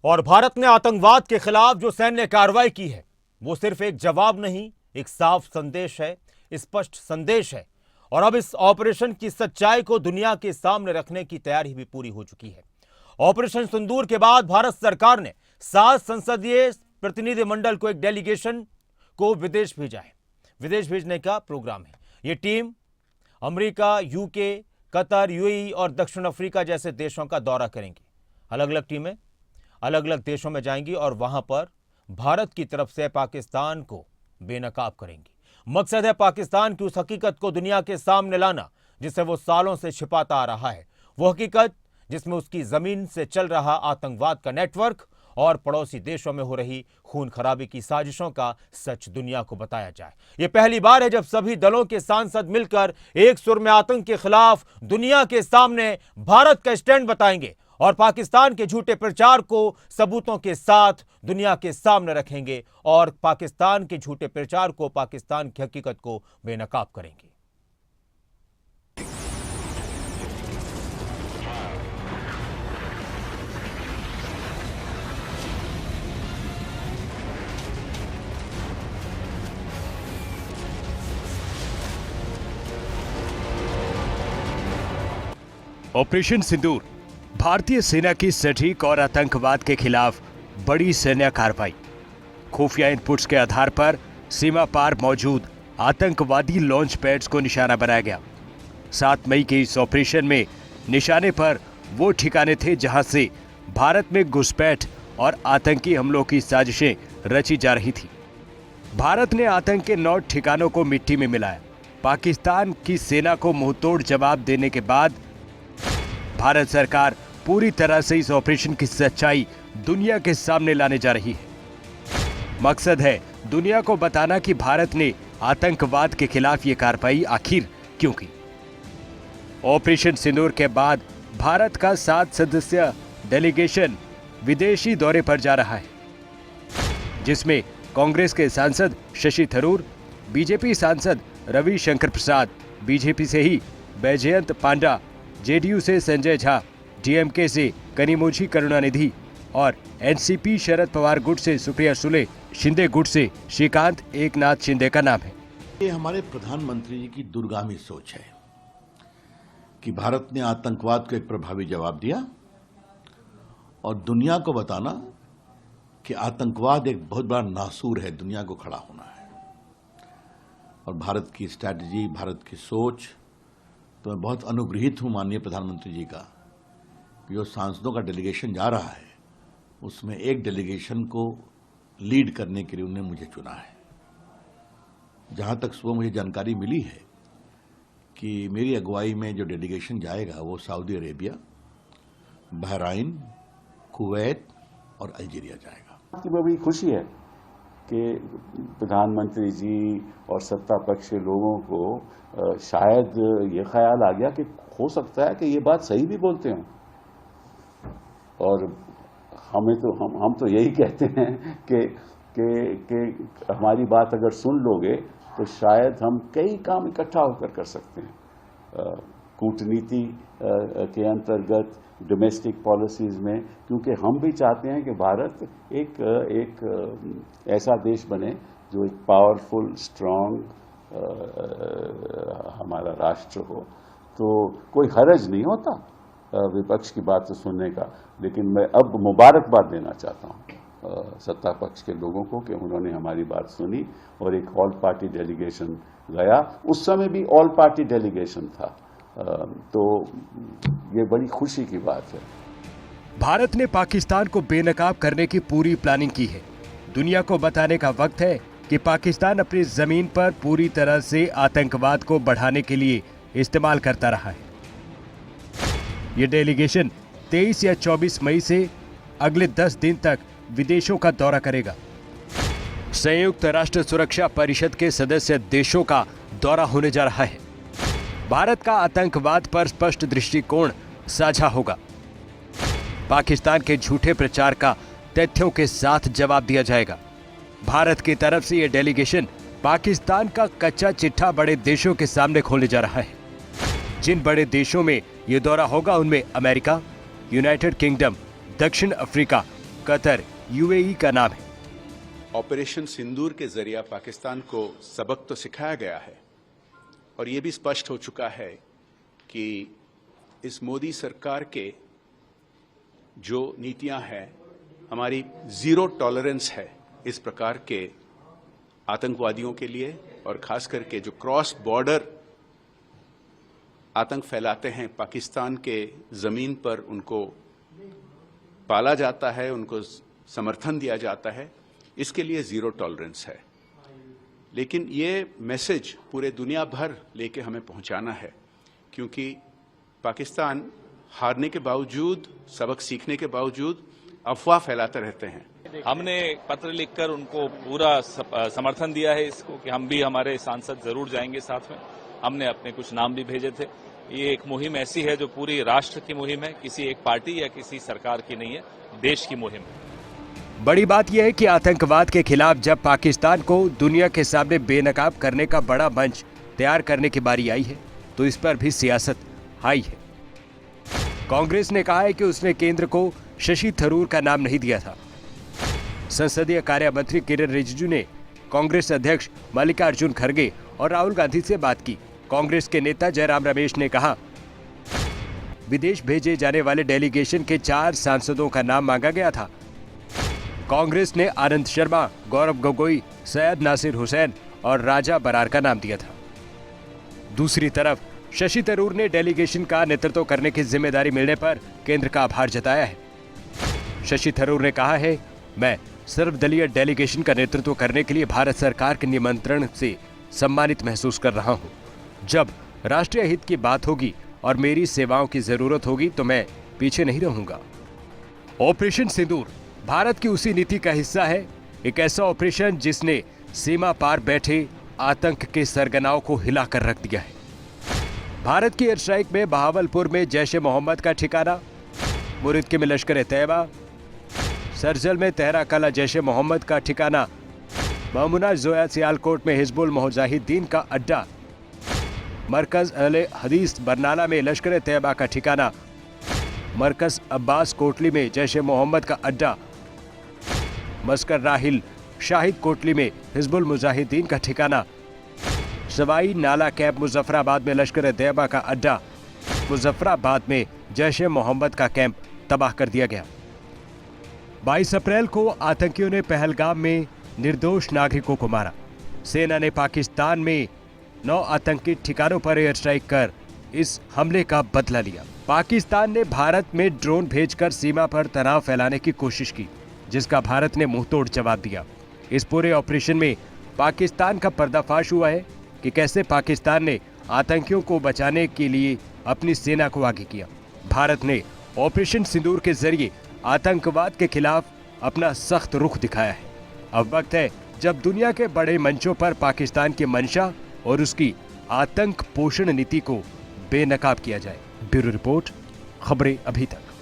और भारत ने आतंकवाद के खिलाफ जो सैन्य कार्रवाई की है वो सिर्फ एक जवाब नहीं, एक साफ संदेश है, स्पष्ट संदेश है। और अब इस ऑपरेशन की सच्चाई को दुनिया के सामने रखने की तैयारी भी पूरी हो चुकी है। ऑपरेशन सिंदूर के बाद भारत सरकार ने 7 संसदीय प्रतिनिधिमंडल को एक डेलीगेशन को विदेश भेजा है। विदेश भेजने का प्रोग्राम है। यह team America, UK, Qatar, UAE और दक्षिण अफ्रीका जैसे देशों का दौरा करेंगी। अलग अलग टीमें अलग अलग देशों में जाएंगी और वहां पर भारत की तरफ से पाकिस्तान को बेनकाब करेंगी। मकसद है पाकिस्तान की उस हकीकत को दुनिया के सामने लाना जिसे वो सालों से छिपाता आ रहा है। वो हकीकत जिसमें उसकी जमीन से चल रहा आतंकवाद का नेटवर्क और पड़ोसी देशों में हो रही खून खराबी की साजिशों का सच दुनिया को बताया जाए। यह पहली बार है जब सभी दलों के सांसद मिलकर एक सुर में आतंक के खिलाफ दुनिया के सामने भारत का स्टैंड बताएंगे और पाकिस्तान के झूठे प्रचार को सबूतों के साथ दुनिया के सामने रखेंगे और पाकिस्तान के झूठे प्रचार को, पाकिस्तान की हकीकत को बेनकाब करेंगे। ऑपरेशन सिंदूर भारतीय सेना की सटीक और आतंकवाद के खिलाफ बड़ी सैन्य कार्रवाई। खुफिया इनपुट्स के आधार पर सीमा पार मौजूद आतंकवादी लॉन्च पैड्स को निशाना बनाया गया। 7 मई के इस ऑपरेशन में निशाने पर वो ठिकाने थे जहां से भारत में घुसपैठ और आतंकी हमलों की साजिशें रची जा रही थी। भारत ने आतंक के 9 ठिकानों को मिट्टी में मिलाया। पाकिस्तान की सेना को मुंहतोड़ जवाब देने के बाद भारत सरकार पूरी तरह से इस ऑपरेशन की सच्चाई दुनिया के सामने लाने जा रही है। मकसद है दुनिया को बताना कि भारत ने आतंकवाद के खिलाफ ये कार्रवाई आखिर क्यों की। ऑपरेशन सिंदूर के बाद भारत का 7 सदस्य डेलीगेशन विदेशी दौरे पर जा रहा है, जिसमें कांग्रेस के सांसद शशि थरूर, बीजेपी सांसद रविशंकर प्रसाद, बीजेपी से ही बैजयंत पांडा, जेडीयू से संजय झा, डीएमके से कनिमोझी करुणानिधि और एनसीपी शरद पवार गुट से सुप्रिया सुले, शिंदे गुट से श्रीकांत एकनाथ शिंदे का नाम है। ये हमारे प्रधानमंत्री जी की दूरगामी सोच है कि भारत ने आतंकवाद को एक प्रभावी जवाब दिया और दुनिया को बताना कि आतंकवाद एक बहुत बड़ा नासूर है, दुनिया को खड़ा होना है। और भारत की स्ट्रैटेजी, भारत की सोच, तो मैं बहुत अनुग्रहित हूं माननीय प्रधानमंत्री जी का कि जो सांसदों का डेलीगेशन जा रहा है उसमें एक डेलीगेशन को लीड करने के लिए उन्होंने मुझे चुना है। जहां तक सुबह मुझे जानकारी मिली है कि मेरी अगुवाई में जो डेलीगेशन जाएगा वो सऊदी अरेबिया, बहराइन, कुवैत और अल्जीरिया जाएगा। की बड़ी खुशी है कि प्रधानमंत्री जी और सत्ता पक्ष के लोगों को शायद ये ख्याल आ गया कि हो सकता है कि ये बात सही भी बोलते हों। और हम तो यही कहते हैं कि हमारी बात अगर सुन लोगे तो शायद हम कई काम इकट्ठा होकर कर सकते हैं कूटनीति के अंतर्गत, डोमेस्टिक पॉलिसीज में, क्योंकि हम भी चाहते हैं कि भारत एक ऐसा देश बने जो एक पावरफुल, स्ट्रांग हमारा राष्ट्र हो। तो कोई हर्ज नहीं होता विपक्ष की बात सुनने का, लेकिन मैं अब मुबारकबाद देना चाहता हूँ सत्ता पक्ष के लोगों को कि उन्होंने हमारी बात सुनी और एक ऑल पार्टी डेलीगेशन गया। उस समय भी ऑल पार्टी डेलीगेशन था, तो ये बड़ी खुशी की बात है। भारत ने पाकिस्तान को बेनकाब करने की पूरी प्लानिंग की है। दुनिया को बताने का वक्त है कि पाकिस्तान अपनी जमीन पर पूरी तरह से आतंकवाद को बढ़ाने के लिए इस्तेमाल करता रहा है। ये डेलीगेशन 23 या 24 मई से अगले 10 दिन तक विदेशों का दौरा करेगा। संयुक्त राष्ट्र सुरक्षा परिषद के सदस्य देशों का दौरा होने जा रहा है। भारत का आतंकवाद पर स्पष्ट दृष्टिकोण साझा होगा। पाकिस्तान के झूठे प्रचार का तथ्यों के साथ जवाब दिया जाएगा। भारत की तरफ से यह डेलीगेशन पाकिस्तान का कच्चा चिट्ठा बड़े देशों के सामने खोलने जा रहा है। जिन बड़े देशों में यह दौरा होगा उनमें अमेरिका, यूनाइटेड किंगडम, दक्षिण अफ्रीका, कतर, यूएई का नाम है। ऑपरेशन सिंदूर के जरिए पाकिस्तान को सबक तो सिखाया गया है और ये भी स्पष्ट हो चुका है कि इस मोदी सरकार के जो नीतियां हैं, हमारी जीरो टॉलरेंस है इस प्रकार के आतंकवादियों के लिए, और खास करके जो क्रॉस बॉर्डर आतंक फैलाते हैं पाकिस्तान के जमीन पर, उनको पाला जाता है, उनको समर्थन दिया जाता है, इसके लिए जीरो टॉलरेंस है। लेकिन ये मैसेज पूरे दुनिया भर लेके हमें पहुंचाना है, क्योंकि पाकिस्तान हारने के बावजूद, सबक सीखने के बावजूद अफवाह फैलाते रहते हैं। हमने पत्र लिखकर उनको पूरा समर्थन दिया है इसको कि हम भी, हमारे सांसद जरूर जाएंगे साथ में। हमने अपने कुछ नाम भी भेजे थे। ये एक मुहिम ऐसी है जो पूरी राष्ट्र की मुहिम है, किसी एक पार्टी या किसी सरकार की नहीं है, देश की मुहिम है। बड़ी बात यह है कि आतंकवाद के खिलाफ जब पाकिस्तान को दुनिया के सामने बेनकाब करने का बड़ा मंच तैयार करने की बारी आई है, तो इस पर भी सियासत आई है। कांग्रेस ने कहा है कि उसने केंद्र को शशि थरूर का नाम नहीं दिया था। संसदीय कार्य मंत्री किरेन रिजिजू ने कांग्रेस अध्यक्ष मल्लिकार्जुन खड़गे और राहुल गांधी से बात की। कांग्रेस के नेता जयराम रमेश ने कहा, विदेश भेजे जाने वाले डेलीगेशन के 4 सांसदों का नाम मांगा गया था। कांग्रेस ने आनंद शर्मा, गौरव गोगोई, सैयद नासिर हुसैन और राजा बरार का नाम दिया था। दूसरी तरफ शशि थरूर ने डेलीगेशन का नेतृत्व करने की जिम्मेदारी मिलने पर केंद्र का आभार जताया है। शशि थरूर ने कहा है, मैं सर्वदलीय डेलीगेशन का नेतृत्व करने के लिए भारत सरकार के निमंत्रण से सम्मानित महसूस कर रहा हूं। जब राष्ट्रीय हित की बात होगी और मेरी सेवाओं की जरूरत होगी तो मैं पीछे नहीं रहूंगा। ऑपरेशन सिंदूर भारत की उसी नीति का हिस्सा है, एक ऐसा ऑपरेशन जिसने सीमा पार बैठे आतंक के सरगनाओं को हिलाकर रख दिया है। भारत की एयर स्ट्राइक में बहावलपुर में जैश ए मोहम्मद का ठिकाना, मुरिदके में लश्कर ए तैयबा, सरजल में तेहरा कला जैश ए मोहम्मद का ठिकाना, ममूना जोया सियालकोट में हिजबुल मुजाहिदीन का अड्डा, मरकज अहले हदीस बरनाला में लश्कर ए तैयबा का ठिकाना, मरकज अब्बास कोटली में जैश ए मोहम्मद का अड्डा, मस्कर राहिल शाहिद कोटली में हिजबुल मुजाहिदीन का ठिकाना, सवाई नाला कैंप मुजफ्फराबाद में लश्कर ए तैयबा का अड्डा, मुजफ्फराबाद में जैश ए मोहम्मद का कैंप तबाह कर दिया गया। 22 अप्रैल को आतंकियों ने पहलगाम में निर्दोष नागरिकों को मारा। सेना ने पाकिस्तान में 9 आतंकी ठिकानों पर एयर स्ट्राइक कर इस हमले का बदला लिया। पाकिस्तान ने भारत में ड्रोन भेजकर सीमा पर तनाव फैलाने की कोशिश की, जिसका भारत ने मुंहतोड़ जवाब दिया। इस पूरे ऑपरेशन में पाकिस्तान का पर्दाफाश हुआ है कि कैसे पाकिस्तान ने आतंकियों को बचाने के लिए अपनी सेना को आगे किया। भारत ने ऑपरेशन सिंदूर के जरिए आतंकवाद के खिलाफ अपना सख्त रुख दिखाया है। अब वक्त है जब दुनिया के बड़े मंचों पर पाकिस्तान की मंशा और उसकी आतंक पोषण नीति को बेनकाब किया जाए। ब्यूरो रिपोर्ट, खबरें अभी तक।